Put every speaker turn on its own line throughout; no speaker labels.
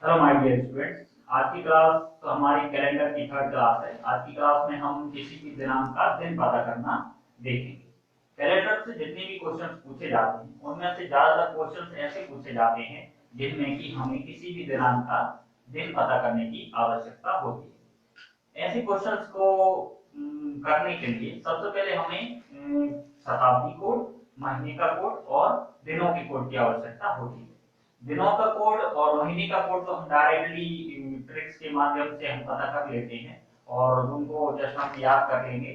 Hello my dear students, आज की class तो हमारी कैलेंडर की थर्ड क्लास है। आज की क्लास में हम किसी भी दिनांक का दिन पता करना देखेंगे। कैलेंडर से जितने भी क्वेश्चंस पूछे जाते हैं उनमें से ज्यादातर क्वेश्चंस ऐसे पूछे जाते हैं जिनमें कि हमें किसी भी दिनांक का दिन पता करने की आवश्यकता होती है। ऐसे क्वेश्चंस को करने के लिए सबसे पहले हमें शताब्दी कोड, महीने का कोड और दिनों के कोड की आवश्यकता होती है। दिनों का कोड और महीने का कोड तो हम डायरेक्टली ट्रिक्स के माध्यम से हम पता कर लेते हैं और उनको जस्ट हम याद कर लेंगे।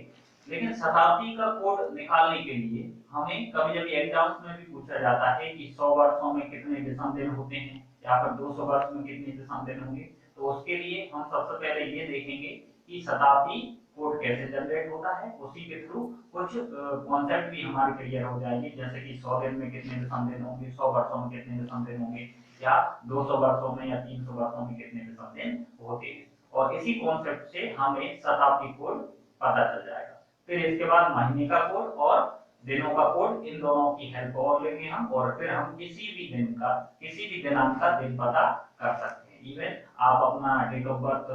लेकिन शताब्दी का कोड निकालने के लिए हमें कभी कभी एग्जाम्स में भी पूछा जाता है कि 100 वर्षों में कितने विषम दिन होते हैं या फिर 200 वर्ष में कितने विषम दिन होंगे। तो उसके लिए हम सबसे पहले ये देखेंगे कि शताब्दी कोड कैसे जनरेट होता है। उसी के थ्रू कुछ कॉन्सेप्ट भी हमारे क्लियर हो जाएंगे, जैसे कि 100 दिन में कितने विषम दिन होंगे, 100 वर्षों में कितने विषम दिन होंगे, या 200 वर्षों में या 300 वर्षों में कितने विषम दिन होते हैं। और इसी कॉन्सेप्ट से हमें शताब्दी कोड पता चल जाएगा। फिर इसके बाद महीने का कोड और दिनों का कोड, इन दोनों की हेल्प और लेंगे हम, और फिर हम किसी भी दिन का, किसी भी दिनांक का दिन पता कर सकते हैं। इवन आप अपना डेट ऑफ बर्थ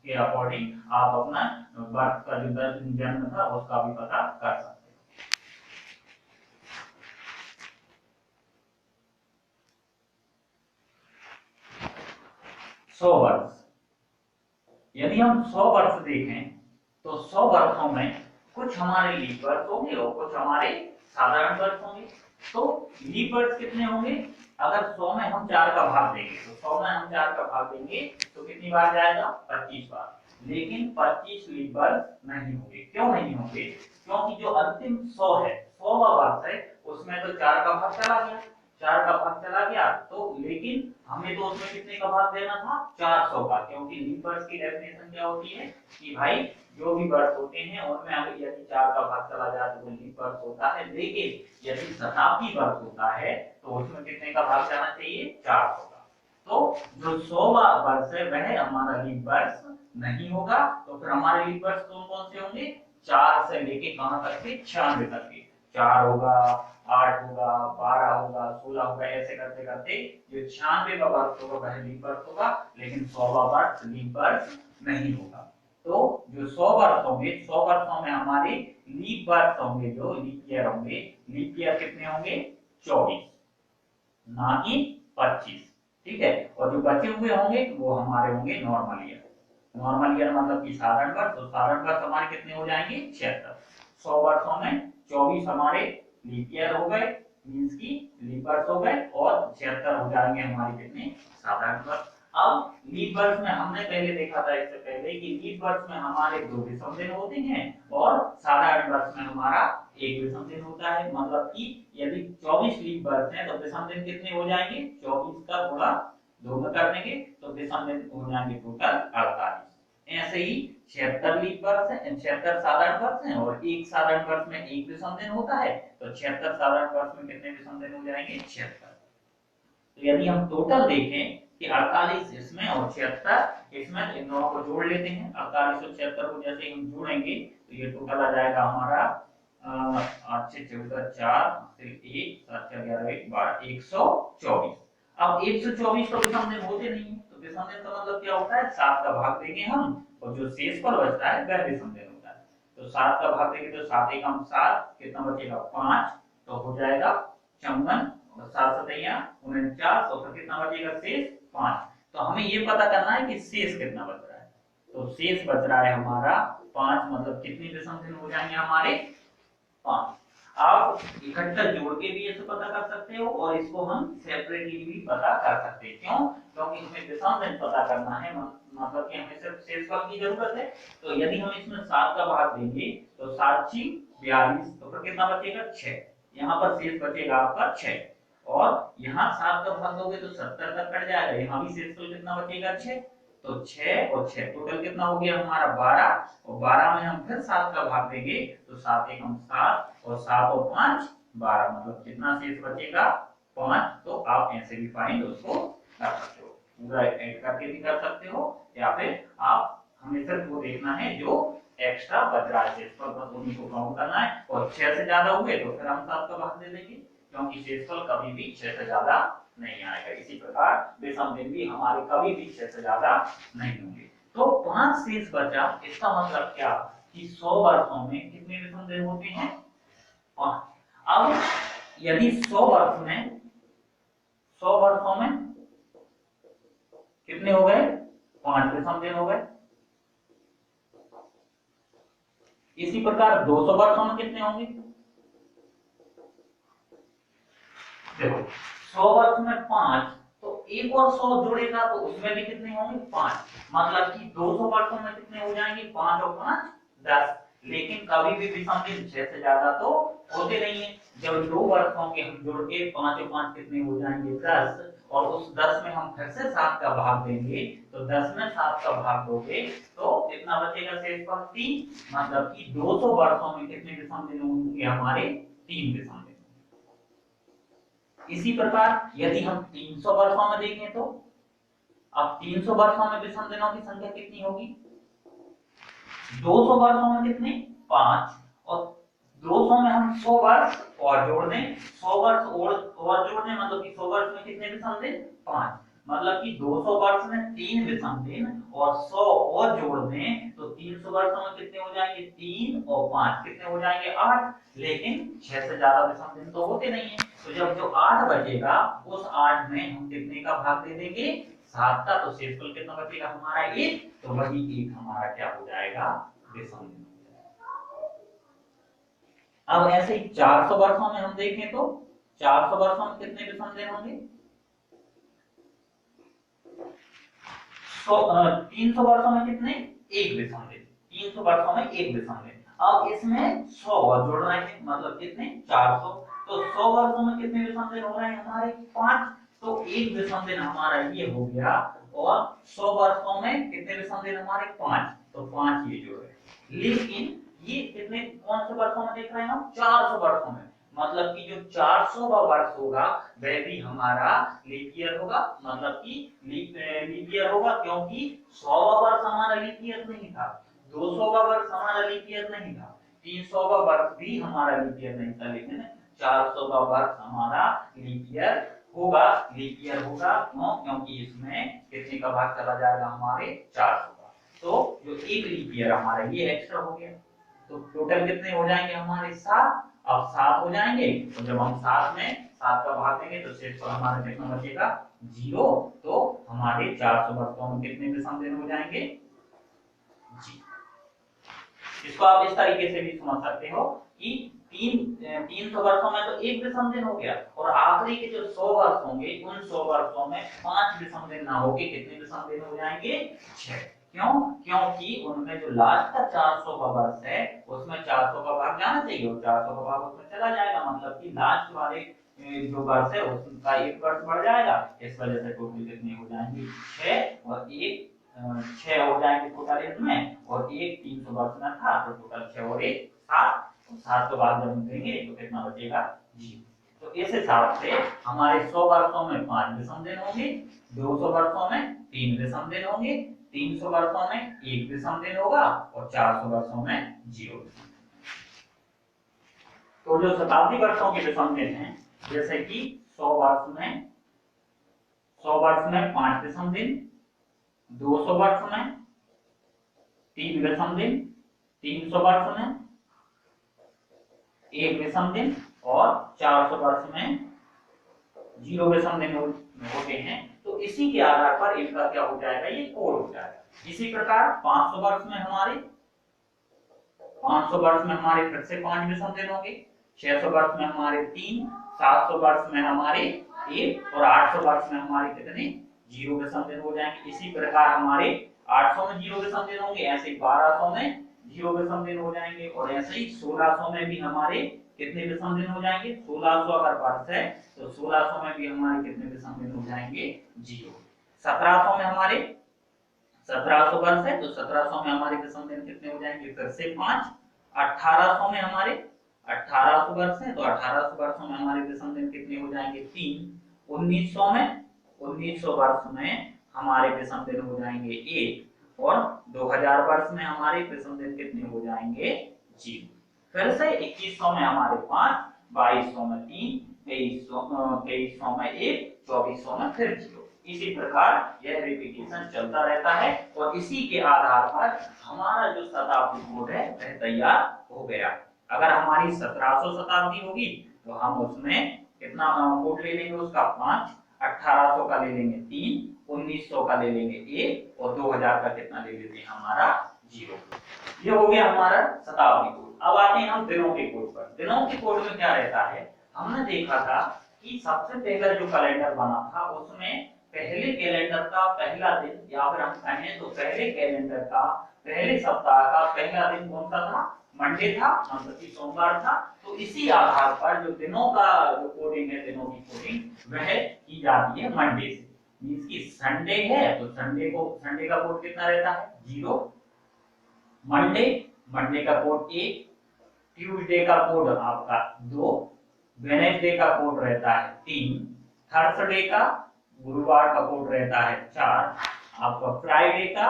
के अकॉर्डिंग आप अपना बर्थ का जो जन्म था उसका भी पता कर सकते हैं। 100 वर्ष, यदि हम 100 वर्ष देखें तो 100 वर्षों में कुछ हमारे लीप वर्ष होंगे और कुछ हमारे साधारण वर्ष होंगे। तो लीप वर्ष कितने होंगे? अगर 100 में हम 4 का भाग देंगे तो 100 में हम 4 का भाग देंगे तो कितनी बार जाएगा? 25 बार। लेकिन 25 लीप वर्ष नहीं होंगे। क्यों नहीं होंगे? क्योंकि जो अंतिम 100 है, 100वां वर्ष है, उसमें तो 4 का भाग चला गया, 4 का भाग चला गया। तो लेकिन हमें तो उसमें कितने का भाग देना था? 400 का। क्योंकि लीप वर्ष की डेफिनेशन क्या होती है कि भाई जो भी वर्ष होते हैं उनमें अगर यदि 4 का भाग चला जाए तो वो लीप वर्ष होता है। लेकिन यदि शताब्दी वर्ष होता है तो उसमें कितने का भाग जाना चाहिए? 400 का। तो जो 100वां वर्ष है वह हमारा लीप वर्ष नहीं होगा। तो फिर हमारे लीप वर्ष कौन कौन से होंगे? 4 से लेके कहां तक के? 96 तक के। 4 होगा, 8 होगा, 12 होगा, 16 होगा, ऐसे करते करते जो 96वां वर्ष होगा वह लीप वर्ष होगा। लेकिन 100वां वर्ष लीप वर्ष नहीं होगा। तो जो 100 वर्ष होंगे, 100 वर्षों में हमारे लीप वर्ष होंगे, जो लीप ईयर होंगे, लीप ईयर कितने होंगे? 24, ना कि 25। ठीक है। और जो बचे हुए होंगे वो हमारे होंगे नॉर्मल ईयर। नॉर्मल ईयर मतलब कि साधारण वर्ष। तो साधारण वर्ष हमारे कितने हो जाएंगे? 76। 100 वर्षों में 24 हमारे लीप ईयर हो गए, मींस की लीप वर्ष हो गए, और 76 हो जाएंगे हमारे कितने? साधारण वर्ष। अब लीप वर्ष में हमने पहले देखा था इससे पहले कि लीप वर्ष में हमारे 2 विषम दिन होते हैं और साधारण वर्ष में हमारा 1 विषम दिन होता है। मतलब कि यदि 24 लीप वर्ष है तो विषम दिन कितने हो जाएंगे? 24 का गुणा 2 में कर देंगे तो विषम दिन हो जाएंगे टोटल 48। ऐसे ही 76 लीप वर्ष है, 76 साधारण वर्ष है, और एक साधारण वर्ष में 1 विषम दिन होता है। तो 76 साधारण वर्ष में कितने विषम दिन हो जाएंगे? 76। तो यदि हम टोटल देखें कि 48 इसमें और 76 इसमें, इन दोनों को जोड़ लेते हैं। 48 और 76 को जैसे हम जोड़ेंगे तो ये टोटल आ जाएगा हमारा 8 से 14 4 फिर 1 7 4 11 1 12 124। अब 124 तो विषम दिन होते नहीं है, तो विषम दिन का मतलब क्या होता है? 7 का भाग देंगे हम और जो शेष पर बचता है वह विषम दिन होता है। तो 7 का भाग देंगे तो 7 एकम 7, कितना बचेगा? 5। तो हो जाएगा 54 और 7 सतैया 49, और फिर कितना बचेगा? शेष 5। तो हमें ये पता करना है कि शेष कितना बच रहा है। तो शेष बच रहा है हमारा 5। मतलब कितने विषम दिन हो जाएंगे हमारे? 5। आप इकट्ठा जोड़ के भी इसे पता कर सकते हो और इसको हम सेपरेटली भी पता कर सकते हैं। क्यों? क्योंकि इसमें विषम दिन पता करना है, मतलब कि हमें सिर्फ शेषफल की जरूरत है। तो यदि हम इसमें 7 का भाग देंगे तो 7 × 42, तो फिर कितना बचेगा? 6। यहाँ पर शेष बचेगा आपका 6, और यहाँ 7 का भाग दोगे तो 70 तक कट जाएगा। यहाँ भी शेषफल कितना बचेगा? 6। तो 6 और 6 टोटल कितना हो गया हमारा? 12, और 12 में हम फिर 7 का भाग देंगे तो 7 एकम 7 और 7 और 5 12, मतलब कितना शेष बचेगा? 5। तो आप ऐसे भी फाइंड उसको कर सकते हो, पूरा ऐड करके भी कर सकते हो, या फिर आप हमें सिर्फ वो देखना है जो एक्स्ट्रा बच रहा है शेषफल, बस उन्हीं को काउंट करना है। और 6 से ज्यादा हुए तो फिर हम 7 का भाग दे देंगे, क्योंकि शेषफल कभी भी 6 से ज्यादा नहीं आएगा। इसी प्रकार विषम दिन भी हमारे कभी भी 6 से ज्यादा नहीं होंगे। तो 5 शेष बचा, इसका मतलब क्या कि 100 वर्षों में कितने विषम दिन होते हैं? 5। अब यदि 100 वर्षों में कितने हो गए? 5 विषम दिन हो गए। इसी प्रकार 200 वर्षों में कितने होंगे? देखो 100 वर्ष में 5, तो एक और 100 जुड़ेगा तो उसमें भी कितने होंगे? 5। मतलब कि 200 वर्षों में कितने हो जाएंगे? 5 और 5 10। लेकिन कभी भी विषम दिन 6 से ज्यादा तो होते नहीं है। जब 2 वर्षों के हम जोड़ के 5 और 5 कितने हो जाएंगे? 10, और उस 10 में हम फिर से 7 का भाग देंगे, तो 10 में 7 का भाग दोगे तो कितना बचेगा? शेषफल 3। मतलब कि 200 वर्षों में कितने विषम दिन होंगे हमारे? 3 विषम दिन। इसी प्रकार यदि हम 300 वर्षों में देखें तो अब 300 वर्षों में विषम दिनों की संख्या कितनी होगी? 200 वर्षों में कितने? 5, और 200 में हम 100 वर्ष और जोड़ दें, 100 वर्ष और जोड़ दें, मतलब कि 100 वर्ष में कितने विषम दिन? 5। मतलब कि 200 वर्ष में 3 विषम दिन और 100 और जोड़ दें तो 300 वर्षों में कितने हो जाएंगे? 3 और 5 कितने हो जाएंगे? 8। लेकिन 6 से ज्यादा विषम दिन तो होते नहीं है। तो जब जो 8 बचेगा उस 8 में हम कितने का भाग दे देंगे? 7 का। तो शेषफल कितना बचेगा हमारा? 1। तो वही 1 हमारा क्या हो जाएगा? विषम दिन। अब ऐसे ही 400 वर्षों में हम देखें तो 400 वर्षों में कितने विषम दिन होंगे? 300 वर्षों में कितने? 1 विषम दिन। 300 वर्षों में 1 विषम दिन। अब इसमें 100 और जोड़ रहे हैं, मतलब कितने? 400। तो 100 वर्षों में कितने विषम दिन हो रहे हैं हमारे? 5। तो 1 विषम दिन हमारा ये हो गया, और 100 वर्षों में कितने विषम दिन हमारे? 5। तो 5 ये जो है। लेकिन ये कितने कौन से वर्षों में देख रहे हैं हम? 400 वर्षों में। मतलब कि जो 400वां वर्ष होगा वह भी हमारा लीप ईयर होगा। मतलब कि लीप ईयर होगा, क्योंकि 100वां वर्ष हमारा लीप ईयर नहीं था, 200वां वर्ष हमारा लीप ईयर नहीं था, 300वां वर्ष भी हमारा लीप ईयर नहीं था, लेकिन 400वां वर्ष हमारा लीप ईयर होगा। लीप ईयर होगा क्यों? क्योंकि इसमें कितने का भाग चला जाएगा हमारे? 400 का। तो जो एक लीप ईयर हमारा ये एक्स्ट्रा हो गया। तो टोटल कितने हो जाएंगे हमारे? 7। अब 7 हो जाएंगे, तो जब हम 7 में 7 का भाग देंगे तो शेषफल हमारा कितना बचेगा? 0। तो हमारे 400 वर्षों में कितने विषम दिन हो जाएंगे? जी। इसको आप इस तरीके से भी समझ सकते हो कि 300 वर्षों में तो 1 विषम दिन हो गया, और आखिरी के जो 100 वर्ष होंगे उन 100 वर्षों में 5 विषम दिन ना होके कितने विषम दिन हो जाएंगे? 6। क्यों? क्योंकि उनमें जो लास्ट का 400वां वर्ष है उसमें 400 का भाग जाना चाहिए, और 400 का भाग उसमें चला जाएगा। मतलब कि लास्ट वाले जो वर्ष है उसका 1 वर्ष बढ़ जाएगा। इस वजह से टोटल कितने हो जाएंगे? 6, और 1 6 हो जाएंगे टोटल इसमें, और 1 300 वर्ष में था तो टोटल 6 और 1 7। 7 को बाद जब देंगे तो कितना बचेगा? 0। तो इस हिसाब से हमारे 100 वर्षों में 5 विषम दिन होंगे, 200 वर्षों में 3 विषम दिन होंगे, 300 वर्षों में 1 विषम दिन होगा, और 400 वर्षों में 0 विषम दिन। तो जो शताब्दी वर्षों के विषम दिन हैं, जैसे कि 100 वर्ष में 5 विषम दिन, 200 वर्ष में 3 विषम दिन, 300 वर्ष में 1 विषम दिन, और 400 वर्ष में 0 विषम दिन होते हैं। तो इसी के आधार पर इनका क्या हो जाएगा? ये कोड हो जाएगा। इसी प्रकार 500 वर्ष में हमारे फिर से 5 विषम दिन होंगे, 600 वर्ष में हमारे 3, 700 वर्ष में हमारे 1, और 800 वर्ष में हमारे कितने? 0 विषम दिन हो जाएंगे। इसी प्रकार हमारे 800 में 0 विषम दिन होंगे, ऐसे ही 1200 में 0 विषम दिन हो जाएंगे, और ऐसे ही 1600 में भी हमारे कितने विषम दिन हो जाएंगे? 1600 अगर वर्ष है तो 1600 में भी हमारे कितने विषम दिन हो जाएंगे? 0। 1700 में हमारे 1700 वर्ष है तो 1700 में हमारे विषम दिन कितने हो जाएंगे? फिर से 5। 1800 में हमारे 1800 वर्ष है तो 1800 वर्षों में हमारे विषम दिन कितने हो जाएंगे? 3। 1900 वर्ष में हमारे विषम दिन हो जाएंगे 1, और 2000 वर्ष में हमारे विषम दिन कितने हो जाएंगे? 0। फिर से 2100 में हमारे 5, 2200 में 3, 2300 में 1, 2400 में फिर 0। इसी प्रकार यह रिपीटेशन चलता रहता है और इसी के आधार पर हमारा जो शताब्दी कोड है वह तैयार हो गया। अगर हमारी 1700 शताब्दी होगी तो हम उसमें कितना कोड ले लेंगे, उसका 5, 1800 का ले लेंगे 3, 1900 का ले लेंगे 1 और 2000 का कितना ले लेते हैं हमारा 0। ये हो गया हमारा शताब्दी कोड। अब आते हैं हम दिनों के कोड पर। दिनों के कोड में क्या रहता है, हमने देखा था कि सबसे पहला जो कैलेंडर बना था उसमें पहले कैलेंडर का पहला दिन, या फिर हम कहें तो पहले कैलेंडर का पहले सप्ताह का पहला दिन कौन सा था, मंडे था, मतलब कि सोमवार था। तो इसी आधार पर जो दिनों का जो कोडिंग है, दिनों की कोडिंग वह की जाती है मंडे से। मींस कि संडे है तो संडे का कोड कितना रहता है 0, मंडे का कोड 1, ट्यूसडे का कोड आपका 2, वेडनेसडे का कोड रहता है 3, थर्सडे का गुरुवार का कोड रहता है 4, आपका फ्राइडे का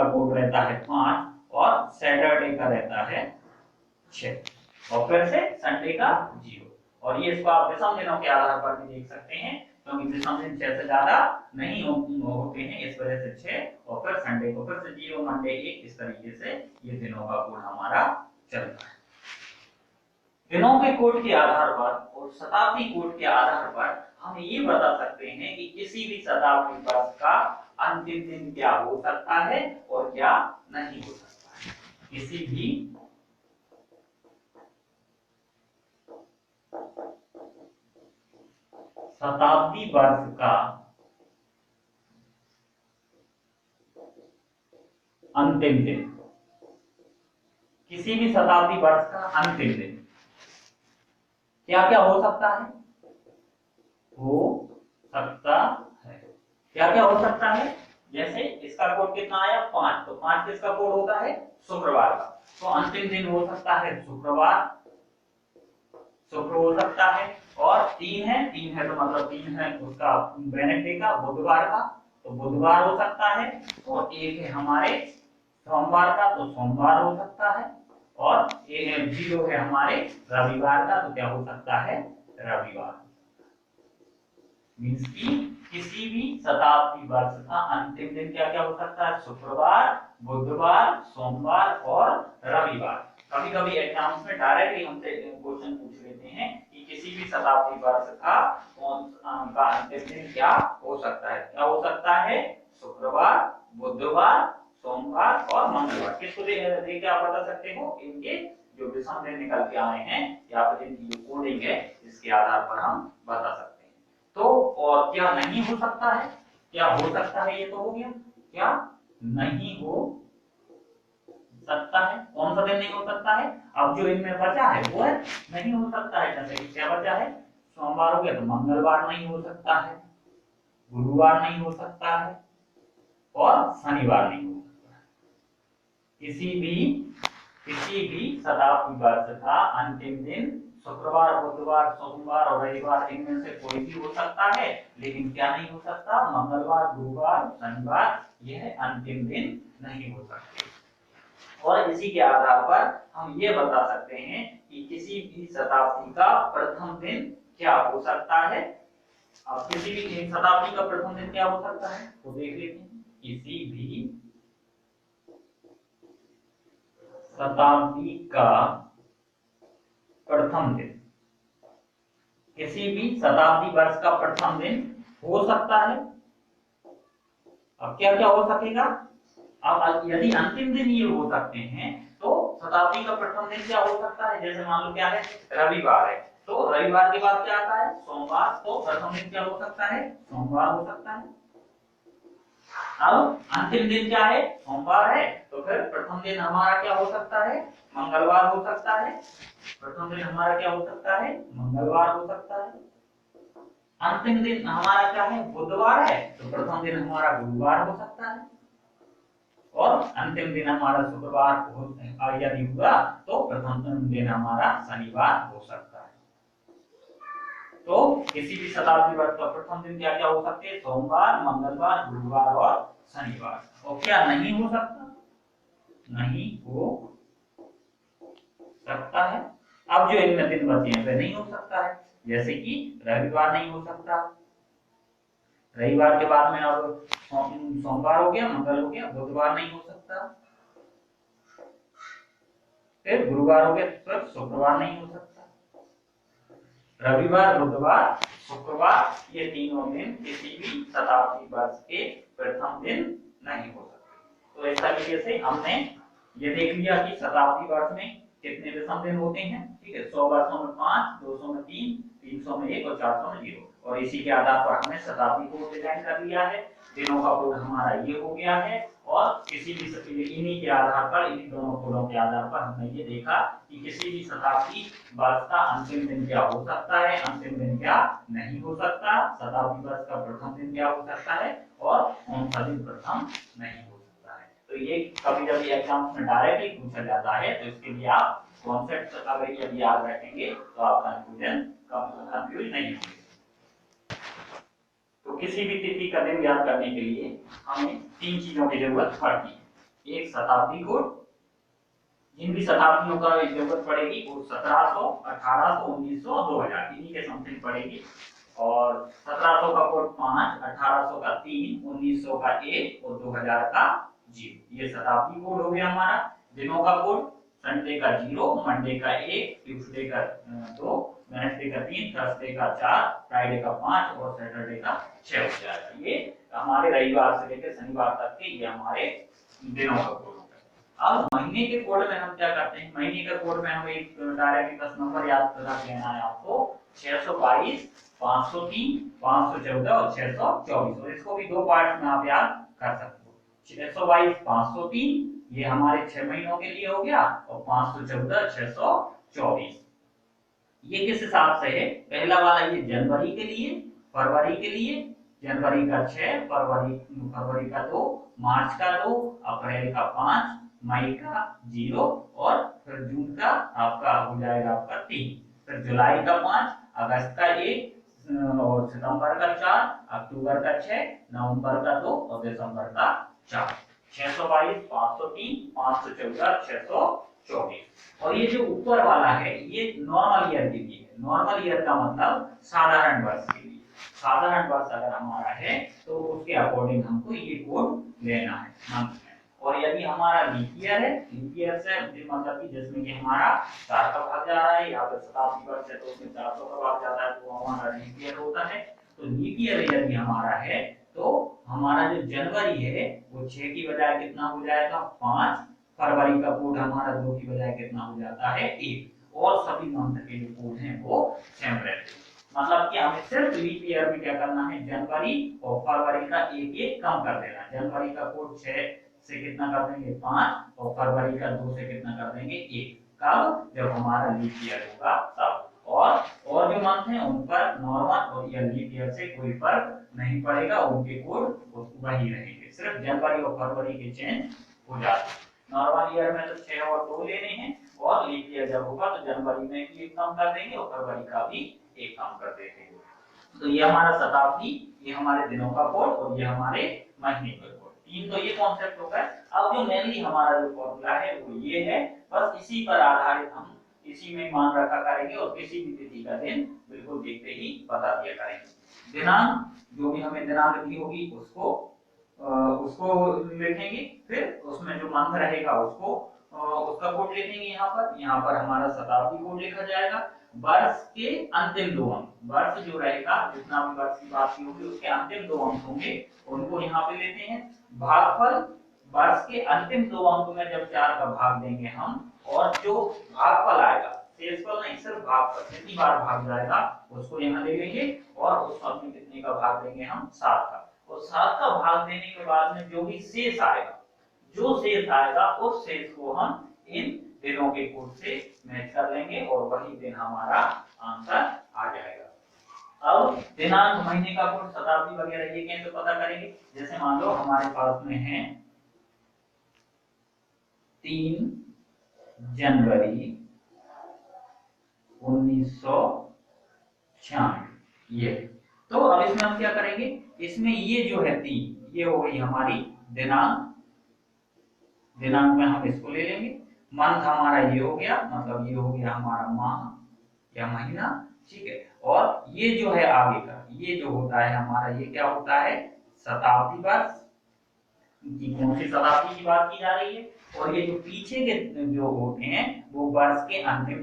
कोड रहता है 5 और सैटरडे का रहता है 6 और फिर से संडे का 0। और ये इसको आप विषम दिनों के आधार पर भी देख सकते हैं, क्योंकि विषम दिन 6 से ज्यादा नहीं होते हैं, इस वजह से 6 और फिर संडे को फिर से 0, मंडे 1, इस तरीके से ये दिनों का कोड हमारा चलता है। दिनों के कोड के आधार पर और शताब्दी कोड के आधार पर हम ये बता सकते हैं कि किसी भी शताब्दी वर्ष का अंतिम दिन क्या हो सकता है और क्या नहीं हो सकता है। किसी भी शताब्दी वर्ष का अंतिम दिन, किसी भी शताब्दी वर्ष का अंतिम दिन क्या क्या हो सकता है, क्या क्या हो सकता है। जैसे इसका कोड कितना आया 5, तो 5 किसका कोड होता है, शुक्रवार का। तो अंतिम दिन हो सकता है शुक्र हो सकता है। और 3 है तो मतलब 3 है उसका वेडनेसडे का, बुधवार का, तो बुधवार हो सकता है। और 1 है हमारे सोमवार का, तो सोमवार हो सकता है। और 0 है हमारे रविवार का, तो क्या हो सकता है, रविवार। मींस की किसी भी शताब्दी वर्ष का अंतिम दिन क्या क्या हो सकता है, शुक्रवार, बुधवार, सोमवार और रविवार। कभी कभी एग्जाम्स में डायरेक्टली हमसे क्वेश्चन पूछ लेते हैं कि किसी भी शताब्दी वर्ष का का अंतिम दिन क्या हो सकता है। क्या हो सकता है, शुक्रवार, बुधवार, सोमवार और मंगलवार। किसको देख के आप बता सकते हो, इनके जो विषम दिन निकल के आए हैं या फिर इनकी जो कोडिंग है इसके आधार पर हम बता सकते हैं। तो और क्या नहीं हो सकता है, क्या हो सकता है, ये तो हो गया। क्या नहीं हो सकता है, कौन सा दिन नहीं हो सकता है। अब जो इनमें बचा है वो है नहीं हो सकता है। जैसे कि क्या बचा है, सोमवार हो गया तो मंगलवार नहीं हो सकता है, गुरुवार नहीं हो सकता है और शनिवार नहीं हो सकता है। किसी भी शताब्दी वर्ष का अंतिम दिन शुक्रवार, बुधवार, सोमवार और रविवार, इनमें से कोई भी हो सकता है। लेकिन क्या नहीं हो सकता, मंगलवार, गुरुवार, शनिवार, यह अंतिम दिन नहीं हो सकते। और इसी के आधार पर हम ये बता सकते हैं कि किसी भी शताब्दी का प्रथम दिन क्या हो सकता है। अब किसी भी शताब्दी का प्रथम दिन क्या हो सकता है तो देख लेते हैं। किसी भी शताब्दी का प्रथम दिन, किसी भी शताब्दी वर्ष का प्रथम दिन हो सकता है। अब क्या क्या हो सकेगा, अब यदि अंतिम दिन ये हो सकते हैं तो शताब्दी का प्रथम दिन क्या हो सकता है। जैसे मान लो क्या है, रविवार है, तो रविवार के बाद क्या आता है, सोमवार, तो प्रथम दिन क्या हो सकता है, सोमवार हो सकता है। अब अंतिम दिन क्या है, सोमवार है, तो फिर प्रथम दिन हमारा क्या हो सकता है, मंगलवार हो सकता है। प्रथम दिन हमारा क्या हो सकता है, मंगलवार हो सकता है। अंतिम दिन हमारा क्या है, बुधवार है, तो प्रथम दिन हमारा गुरुवार हो सकता है। और अंतिम दिन हमारा शुक्रवार यदि हुआ तो प्रथम दिन हमारा शनिवार हो सकता है। तो किसी भी शताब्दी वर्ष का प्रथम दिन क्या क्या हो सकते हैं, सोमवार, मंगलवार, गुरुवार और शनिवार। और क्या नहीं हो सकता, नहीं हो सकता है। अब जो इनमें दिन बचे हैं वह नहीं हो सकता है, जैसे कि रविवार नहीं हो सकता, रविवार के बाद में अब सोमवार हो गया, मंगल हो गया, बुधवार नहीं हो सकता, फिर गुरुवार हो गया, फिर शुक्रवार नहीं हो सकता, रविवार, बुधवार, शुक्रवार, ये तीनों दिन किसी भी शताब्दी वर्ष के प्रथम दिन नहीं हो सकते। तो इस तरीके से हमने ये देख लिया कि शताब्दी वर्ष में कितने विषम दिन होते हैं, ठीक है। 100 वर्षों में 5, 200 में 3, 300 में 1 और 400 में 0, और इसी के आधार पर हमने शताब्दी को डिजाइन कर लिया है। दिनों का कोड हमारा ये हो गया है, और किसी भी इन्हीं के आधार पर, इन्हीं दोनों कोडों के आधार पर हमने ये देखा कि किसी भी शताब्दी वर्ष का अंतिम दिन क्या हो सकता है, अंतिम दिन क्या नहीं हो सकता, शताब्दी वर्ष का प्रथम दिन क्या हो सकता है, और कौन सा दिन प्रथम नहीं हो सकता है। तो ये कभी कभी एग्जाम्स में डायरेक्टली पूछा जाता है, तो इसके लिए आप कॉन्सेप्ट अगर यदि याद रखेंगे तो आप कंफ्यूज नहीं होंगे। तो किसी भी तिथि का दिन याद करने के लिए हमें 3 चीजों की जरूरत पड़ती है। एक शताब्दी कोड, जिन भी शताब्दियों का जरूरत पड़ेगी वो 1700, 1800, 1900, 2000 इन्हीं के समथिंग पड़ेगी। और 1700 का कोड 5, 1800 का 3, 1900 का 1 और 2000 का 0। ये शताब्दी कोड हो गया हमारा। दिनों का कोड संडे का 0, मंडे का 1, ट्यूसडे का 2, वेडनेसडे का 3, थर्सडे का 4, फ्राइडे का 5 और सैटरडे का 6 हो जाएगा। ये हमारे रविवार से लेकर शनिवार तक के ये हमारे दिनों का कोड होगा। अब महीने के कोड में हम क्या करते हैं, महीने के कोड में हम एक डायरेक्टली बस नंबर याद रख लेना है आपको, 622, 503, 514 और 624, और इसको भी 2 पार्ट में आप याद कर सकते हो। 622, 503 ये हमारे 6 महीनों के लिए हो गया, और 514, 624 ये किस हिसाब से है, पहला वाला ये जनवरी के लिए, फरवरी के लिए, जनवरी का 6, फरवरी का 2, मार्च का 2, अप्रैल का 5, मई का 0 और फिर जून का आपका हो जाएगा आपका 3, फिर जुलाई का 5, अगस्त का 1 और सितंबर का 4, अक्टूबर का 6, नवंबर का 2 और दिसंबर का 4। 622, 503, 514, 624। और ये जो ऊपर वाला है ये नॉर्मल ईयर के लिए है। नॉर्मल ईयर का मतलब साधारण वर्ष के लिए। साधारण वर्ष अगर हमारा है तो उसके अकॉर्डिंग हमको ये कोड लेना है मंथ में। और यदि हमारा लीप ईयर है, लीप ईयर से मतलब कि जिसमें कि हमारा 4 का भाग जा रहा है, या फिर शताब्दी वर्ष है तो उसमें 400 का भाग जाता है, तो हमारा लीप ईयर होता है। तो लीप ईयर यदि हमारा है तो हमारा जो जनवरी है वो 6 की बजाय कितना हो जाएगा 5, फरवरी का कोड हमारा 2 की बजाय कितना हो जाता है 1, और सभी मंथ के जो कोड हैं वो सेम रहते हैं। मतलब कि हमें सिर्फ लीप ईयर में क्या करना है, जनवरी और फरवरी का एक कम कर देना। जनवरी का कोड 6 से कितना कर देंगे 5, और फरवरी का 2 से कितना कर देंगे 1। कब, जब हमारा लीप ईयर होगा तब। और जो मंथ हैं उन पर नॉर्मल और या लीप ईयर से कोई फर्क नहीं पड़ेगा, उनके कोड वही रहेंगे, सिर्फ जनवरी और फरवरी के चेंज हो जाते हैं। नॉर्मल ईयर में तो 6 और 2 लेने हैं, और लीप ईयर जब होगा तो जनवरी में भी 1 कम कर देंगे और फरवरी का भी 1 कम कर देंगे। तो ये हमारा शताब्दी, ये हमारे दिनों का कोड, और ये हमारे महीने का कोड। 3 तो ये कॉन्सेप्ट हो गए। अब जो मेनली हमारा जो फॉर्मूला है वो ये है, बस इसी पर आधारित हम इसी में मान रखा करेंगे, और किसी भी तिथि का दिन बिल्कुल देखते ही बता दिया करेंगे। दिनांक, जो भी हमें दिनांक दी होगी उसको लिखेंगे, फिर उसमें जो मंथ रहेगा उसका कोड लिखेंगे। यहाँ पर हमारा शताब्दी कोड लिखा जाएगा। वर्ष के अंतिम 2 अंक, वर्ष जो रहेगा जितना भी वर्ष की बात की होगी उसके अंतिम 2 अंक होंगे, उनको यहाँ पे लेते हैं। भागफल, वर्ष के अंतिम 2 अंक में जब 4 का भाग देंगे हम, और जो भागफल आएगा, शेषफल नहीं, सिर्फ भागफल कितनी बार भाग जाएगा उसको यहाँ ले लेंगे, और उस फल में कितने का भाग देंगे हम 7 का। और 7 का भाग देने के बाद में जो भी शेष आएगा, जो शेष आएगा उस शेष को हम इन दिनों के कोड से मैच कर लेंगे, और वही दिन हमारा आंसर आ जाएगा। अब दिनांक, महीने का कोड, शताब्दी वगैरह ये कैसे पता करेंगे। जैसे मान लो हमारे पास में है 3 जनवरी 1996, ये। तो अब इसमें हम क्या करेंगे, इसमें ये जो है 3 ये हो गई हमारी दिनांक। दिनांक में हम इसको ले लेंगे। मंथ हमारा ये हो गया, मतलब ये हो गया हमारा माह या महीना, ठीक है। और ये जो है आगे का, ये जो होता है हमारा, ये क्या होता है, शताब्दी वर्ष, कि कौन सी शताब्दी की बात की जा रही है। और ये जो पीछे के जो होते हैं वो वर्ष के अंतिम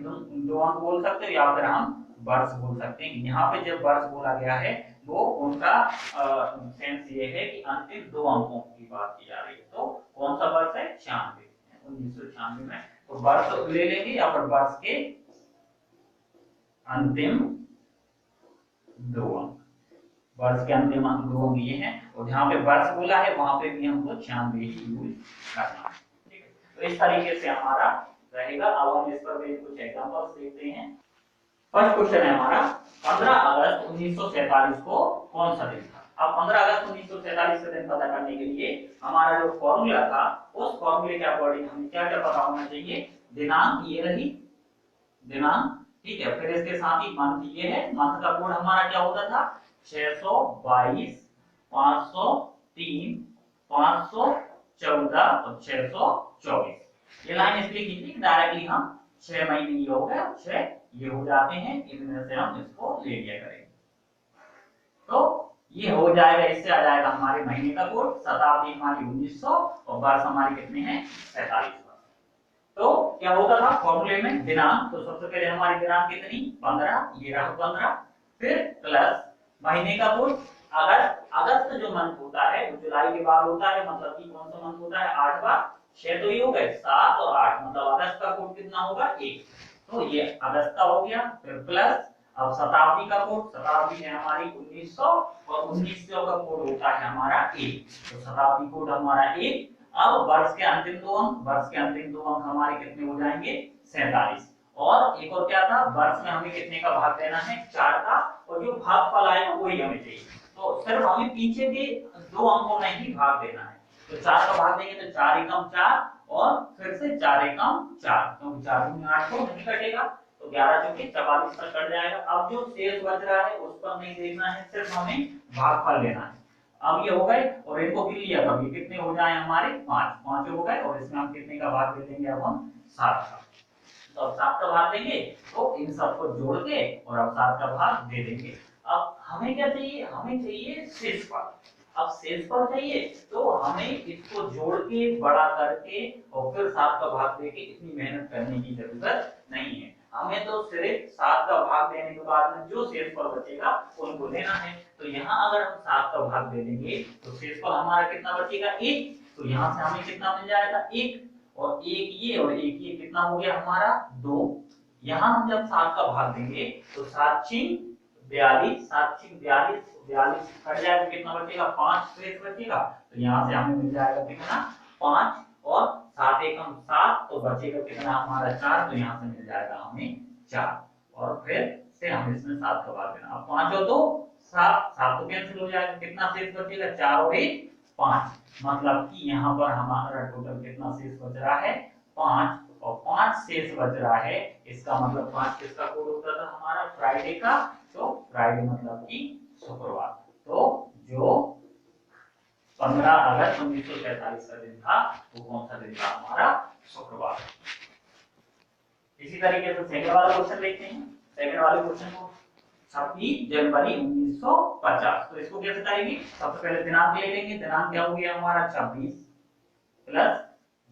दो अंक बोल सकते हो, या फिर हम वर्ष बोल सकते हैं। यहाँ पे जब वर्ष बोला गया है वो उनका सेंस ये है कि अंतिम दो अंकों की बात की जा रही है। तो कौन सा वर्ष है, 96, 1996 में। तो वर्ष ले लेंगे या फिर वर्ष के अंतिम दो अंक, वर्ष के अंतिम अंक दो अंक ये हैं। और जहाँ पे वर्ष बोला है वहां पे भी हमको 96 ही यूज करना है, ठीक है। तो इस तरीके से हमारा रहेगा। अब हम इस पर भी कुछ एग्जांपल्स देखते हैं। फर्स्ट क्वेश्चन है हमारा, 15 अगस्त 1947 को कौन सा दिन था। अब 15 अगस्त 1947 का दिन पता करने के लिए हमारा जो फॉर्मूला था, उस फॉर्मूले के अकॉर्डिंग हमें क्या क्या पता होना चाहिए। दिनांक ये रही, दिनांक, ठीक है। फिर इसके साथ ही मंथ ये है, मंथ का कोड हमारा क्या होता था, 622, 503, 514 और 624। ये लाइन इसलिए खींची कि डायरेक्टली हम 6 महीने ये हो गया, 6 ये हो जाते हैं, इनमें से हम इसको ले लिया करेंगे। तो ये हो जाएगा, इससे आ जाएगा हमारे महीने का कोड, शताब्दी हमारी 1900 और वर्ष हमारे कितने हैं, 47। तो क्या होता था फॉर्मूले में, दिनांक, तो सबसे पहले हमारी दिनांक कितनी, 15, ये रहा 15। फिर प्लस महीने का कोड, अगस्त, अगस्त जो मंथ होता है वो जुलाई के बाद होता है, मतलब कि कौन सा मंथ होता है, 8वां। 6 तो ये हो गए, 7 और 8, मतलब अगस्त का कोड कितना होगा, 1। तो ये अगस्त का हो गया। फिर प्लस अब शताब्दी का कोड, शताब्दी है हमारी 1900 और 1900 का कोड होता है हमारा 1, तो शताब्दी कोड हमारा 1। अब वर्ष के अंतिम दो अंक, वर्ष के अंतिम दो अंक हमारे कितने हो जाएंगे, 47। और एक और क्या था, वर्ष में हमें कितने का भाग देना है, 4 का, और जो भागफल आएगा वही हमें चाहिए। तो सिर्फ हमें पीछे के दो अंकों में ही भाग देना है। तो 4 का भाग देंगे तो 4 एकम 4 और फिर से 4 एकम 4, क्योंकि 4 में 8 को नहीं कटेगा, तो 11 चौके 44 तक कट जाएगा। अब जो शेष बच रहा है उस पर नहीं देखना है, सिर्फ हमें भागफल लेना है। अब ये हो गए और इनको गिन लिया, तब ये कितने हो जाए हमारे, 5, 5 हो गए। और इसमें हम कितने का भाग दे देंगे, अब हम 7 का। तो अब 7 का भाग देंगे तो इन सबको जोड़ के और अब 7 का भाग दे देंगे। अब हमें क्या चाहिए, हमें चाहिए शेषफल। अब शेषफल चाहिए तो हमें इसको जोड़ के बड़ा करके और फिर 7 का भाग देके इतनी मेहनत करने की जरूरत नहीं है। हमें तो सिर्फ 7 का भाग देने के बाद में जो शेषफल बचेगा उनको लेना है। तो यहाँ अगर हम 7 का भाग दे देंगे तो शेषफल हमारा कितना बचेगा, 1। तो यहाँ से हमें कितना मिल जाएगा, 1 और 1 ये और 1 ये, कितना हो गया हमारा, 2। यहाँ हम जब 7 का भाग देंगे तो 7 छिंग 42, 7 छिंग 42, 42 कट जाएगा, कितना बचेगा, 5 शेष बचेगा। तो यहाँ से हमें मिल जाएगा कितना, 5 और 7 एकम 7, तो बचेगा कितना हमारा, 4। तो यहाँ से मिल जाएगा हमें 4 और फिर से हम इसमें 7 का भाग देना। अब 5 हो तो 7, 7 तो कैंसिल हो जाएगा, कितना शेष बचेगा, 4 और 1 5, मतलब कि यहाँ पर हमारा टोटल कितना शेष बच रहा है, 5, और 5 शेष बच रहा है। इसका मतलब 5 किसका कोड होता था हमारा, फ्राइडे का। तो फ्राइडे मतलब कि शुक्रवार। तो जो 15 अगस्त 1947 का दिन था वो कौन सा दिन था हमारा, शुक्रवार। इसी तरीके से सेकंड वाला क्वेश्चन देखते हैं। सेकंड वाले क्वेश्चन को 26 जनवरी 1950, तो इसको कैसे करेंगे, सबसे पहले दिनांक ले लेंगे। दिनांक क्या हो गया हमारा, 26 प्लस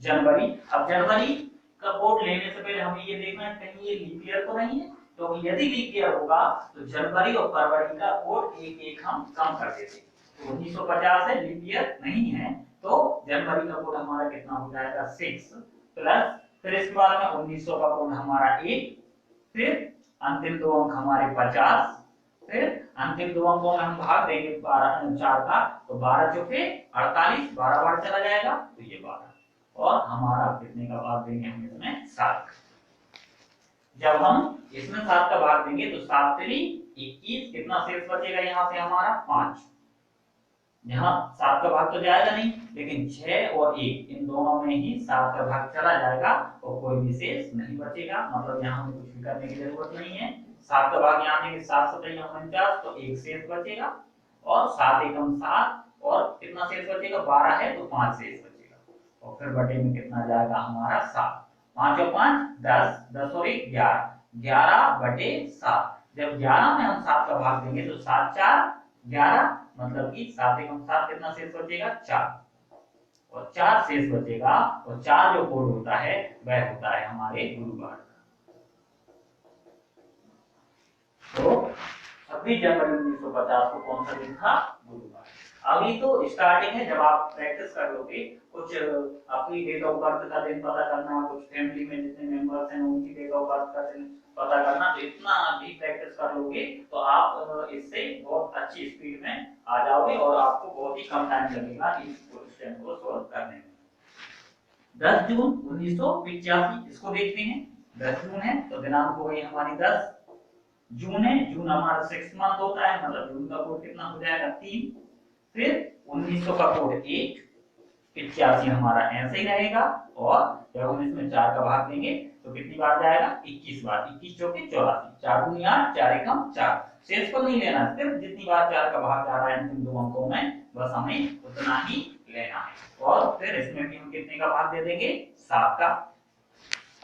जनवरी। अब जनवरी का कोड लेने से पहले हमें ये देखना है कहीं ये लीप ईयर तो नहीं है, तो यदि लीप ईयर होगा तो जनवरी और फरवरी का कोड एक एक हम कम कर देते। तो 1950 है, लीप ईयर नहीं है, तो जनवरी का कोड हमारा कितना हो जाएगा, 6 प्लस, फिर इसके बाद में 1900 का कोड हमारा 1, फिर अंतिम दो अंक हमारे 50, फिर अंतिम दो अंकों में हम भाग देंगे 12 4 का, तो 12 चौके 48, 12 बार चला जाएगा तो ये 12, और हमारा कितने का भाग देंगे हम इसमें, 7। जब हम इसमें 7 का भाग देंगे तो 7 तेरी 21, कितना शेष बचेगा यहाँ से हमारा, 5। यहाँ 7 का भाग तो जाएगा नहीं, लेकिन 6 और 1 इन दोनों में ही 7 का भाग चला जाएगा और कोई भी शेष नहीं बचेगा, मतलब यहाँ हमें कुछ भी करने की जरूरत नहीं है। 7 का भाग यहाँ देंगे, 7 7 49, तो 1 शेष बचेगा, और 7 एकम 7, और कितना शेष बचेगा, 12 है तो 5 शेष बचेगा, और फिर बटे में कितना जाएगा हमारा, 7। 5 और 5 10, 10 और 1 11, 11/7। जब 11 में हम 7 का भाग देंगे तो 7 4 11, मतलब कि 7 एकम 7, कितना शेष बचेगा 4, और 4 शेष बचेगा, और 4 जो कोड होता है वह होता है हमारे गुरुवार का। तो 26 जनवरी 1950 को कौन सा दिन था? गुरुवार। अभी तो स्टार्टिंग है, जब आप प्रैक्टिस कर लोगे, कुछ अपनी डेट ऑफ बर्थ का दिन पता करना, कुछ फैमिली में जितने मेंबर्स हैं उनकी डेट ऑफ बर्थ का दिन पता करना, तो इतना भी प्रैक्टिस कर लोगे तो आप इससे बहुत अच्छी स्पीड में आ जाओगे और आपको बहुत ही कम टाइम लगेगा इस क्वेश्चन को सॉल्व करने में। 10 जून 1985 इसको देखते हैं। 10 जून है तो दिनांक हो गई हमारी 10 जून है। जून हमारा 6 मंथ होता है, मतलब जून का कोड कितना हो जाएगा 3। फिर 1900 का कोड 1, 85 हमारा ऐसे ही रहेगा, और जब हम इसमें 4 का भाग देंगे तो कितनी बार जाएगा 21 बार, 21 चौके 84, 4 दूनी 8, 4 एकम 4। शेष को नहीं लेना, सिर्फ जितनी बार 4 का भाग जा रहा है इन दो अंकों में बस हमें उतना ही लेना है। और फिर इसमें भी हम कितने का भाग दे देंगे 7 का।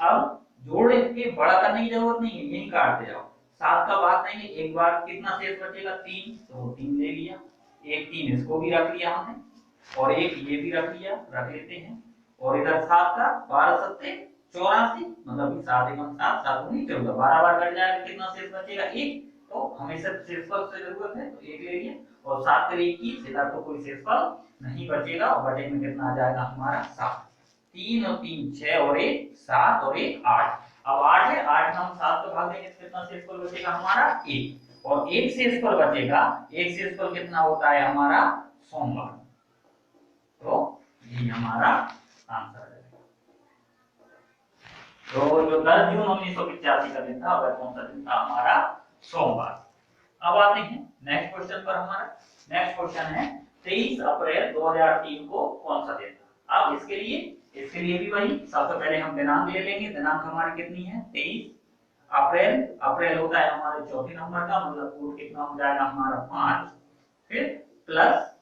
अब जोड़ के बड़ा करने की जरूरत नहीं है, यही काटते जाओ। 7 का भाग देंगे, एक बार कितना शेष बचेगा 3, तो 3 ले लिया, एक 3 इसको भी रख लिया हमने, और एक ये भी रख लिया, रख लेते हैं। और इधर 7 का 12 सत्ते 84, मतलब 7 एकम 7, 7 दूनी 14, 12 बार कट जाएगा, कितना शेष बचेगा 1। तो हमें सिर्फ शेषफल से जरूरत है तो 1 ले लिया, और 7 करे 21, इधर तो कोई शेषफल नहीं बचेगा, और बटे में कितना आ जाएगा हमारा 7। 3 और 3 6, और 1 7, और 1 8। अब 8 है, 8 हम 7 का भाग देंगे तो कितना शेषफल बचेगा हमारा 1, और एक शेषफल बचेगा। एक शेषफल कितना होता है हमारा सोमवार। तो ये हमारा आंसर है। तो जो 10 जून 1985 का दिन था वह कौन सा दिन था हमारा सोमवार। अब आते हैं नेक्स्ट क्वेश्चन पर। हमारा नेक्स्ट क्वेश्चन है 23 अप्रैल 2003 को कौन सा दिन था। अब इसके लिए भी वही, सबसे पहले हम दिनांक ले लेंगे। दिनांक हमारी कितनी है 23 अप्रैल। अप्रैल होता है हमारे चौथे नंबर का, मतलब कोड कितना हो जाएगा हमारा 5, फिर प्लस।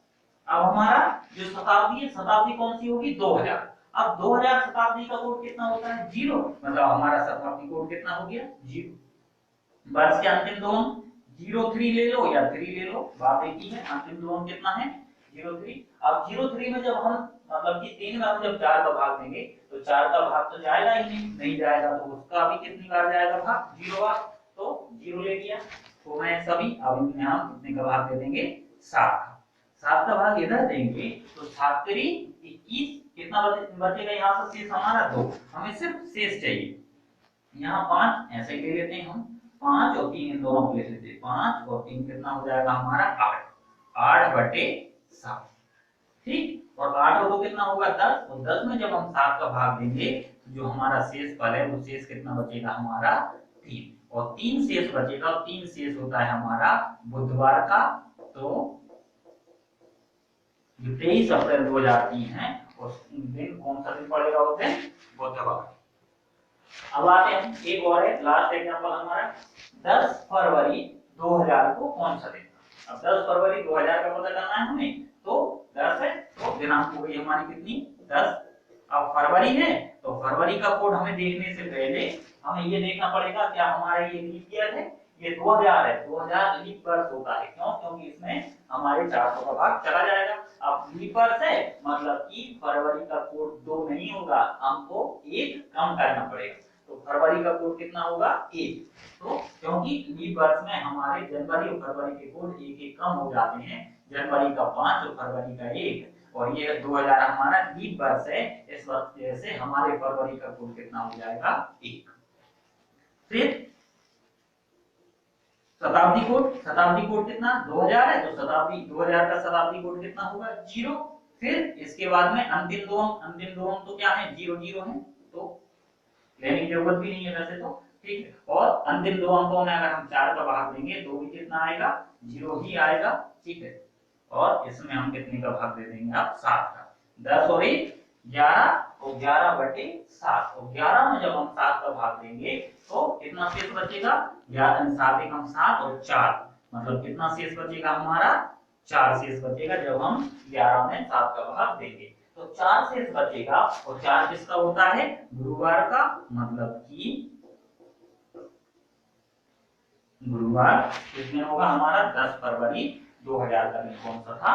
अब हमारा जो शताब्दी है, शताब्दी कौन सी होगी 2000। अब 2000 शताब्दी का कोड कितना होता है 0, मतलब हमारा शताब्दी कोड कितना हो गया 0। वर्ष के अंतिम दो अंक 03 ले लो या 3 ले लो, बात एक ही है। अंतिम दो अंक कितना है 03। अब 03 में जब हम, मतलब कि 3 में हम जब 4 का भाग देंगे तो 4 का भाग तो जाएगा ही नहीं जाएगा, तो उसका भी कितनी बार जाएगा भाग 0 बार, तो 0 ले लिया। तो मैं सभी, अब इनमें हम कितने का भाग दे देंगे 7 का। 7 का भाग इधर देंगे तो 7 3 21, कितना बचेगा यहाँ से शेष हमारा 2। हमें सिर्फ शेष चाहिए, यहाँ 5 ऐसे ही ले लेते हैं हम, 5 और 3 इन दोनों को ले लेते हैं, 5 और 3 कितना हो जाएगा हमारा 8, 8/7। ठीक, और 8 और 2 कितना होगा 10, और 10 में जब हम 7 का भाग देंगे तो जो हमारा शेष फल है वो शेष कितना बचेगा हमारा 3, और 3 शेष बचेगा, और 3 शेष होता है हमारा बुधवार का। तो जो 23 अप्रैल 2003 है उस दिन कौन सा दिन पड़ेगा उस दिन बुधवार। अब आते हैं एक और है, लास्ट एग्जांपल हमारा 10 फरवरी 2000 को कौन सा दिन। अब 10 फरवरी 2000 का पता करना है हमें, तो 10 है तो दिनांक हो गई हमारी कितनी 10। अब फरवरी है तो फरवरी का कोड हमें देखने से पहले हमें ये देखना पड़ेगा क्या हमारा ये लीप ईयर है, ये 2000 है, 2000 लीप वर्ष होता है। क्यों? क्योंकि इसमें हमारे 400 का भाग चला जाएगा। अब लीप वर्ष है मतलब कि फरवरी का कोड 2 नहीं होगा, हमको 1 कम करना पड़ेगा। तो फरवरी का कोड कितना होगा 1। तो क्योंकि लीप वर्ष में हमारे जनवरी और फरवरी के कोड 1 कम हो जाते हैं, जनवरी का 5 और फरवरी का 1, और ये 2000 हमारा लीप वर्ष है, इस वजह से हमारे फरवरी का कोड कितना हो जाएगा 1। फिर शताब्दी कोड कितना 2000 है, तो शताब्दी 2000 का शताब्दी कोड कितना होगा 0। फिर इसके बाद में अंतिम दो अंक तो क्या है 0 0 है, तो लेने की जरूरत भी नहीं है वैसे तो, ठीक है। और अंतिम दो अंकों में अगर हम 4 का भाग देंगे तो भी कितना आएगा 0 ही आएगा, ठीक है। और इसमें हम कितने का भाग दे देंगे आप 7 का। 10 और 1 11, और 11/7, और 11 में जब हम 7 का भाग देंगे तो कितना शेष बचेगा 7 एकम 7 और 4, मतलब कितना शेष बचेगा हमारा 4 शेष बचेगा जब हम 11 में 7 का भाग देंगे। तो तो 4 शेष बचेगा, और 4 किसका होता है? गुरुवार का। मतलब कि गुरुवार किस दिन होगा हमारा? 10 फरवरी 2000 का दिन कौन सा था?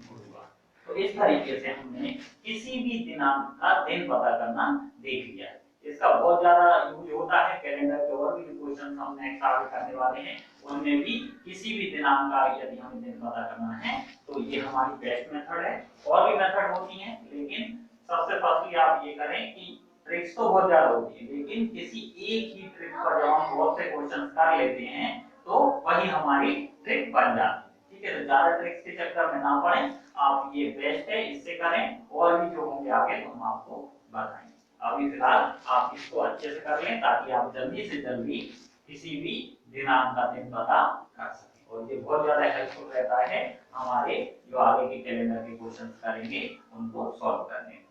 गुरुवार। तो इस तरीके से हमने किसी भी दिनांक का दिन पता करना देख लिया है। इसका बहुत ज्यादा यूज होता है कैलेंडर के, और भी क्वेश्चन हम नेक्स्ट आगे करने वाले हैं उनमें भी किसी भी दिनांक का यदि हमें दिन पता करना है तो ये हमारी बेस्ट मेथड है। और भी मेथड होती हैं, लेकिन सबसे फर्स्टली आप ये करें कि ट्रिक्स तो बहुत ज्यादा होती है, लेकिन किसी एक ही ट्रिक पर जब हम बहुत से क्वेश्चन कर लेते हैं तो वही हमारी ट्रिक बन जाती है। ठीक है, तो ज्यादा ट्रिक्स के चक्कर में ना पड़े, आप ये बेस्ट है, इससे करें। और भी जो होंगे आगे तो हम आपको बताएंगे। अभी फिलहाल आप इसको अच्छे से कर लें ताकि आप जल्दी से जल्दी किसी भी दिनांक का दिन पता कर सकें, और ये बहुत ज्यादा हेल्पफुल रहता है हमारे जो आगे के कैलेंडर के क्वेश्चन करेंगे उनको सॉल्व करने में।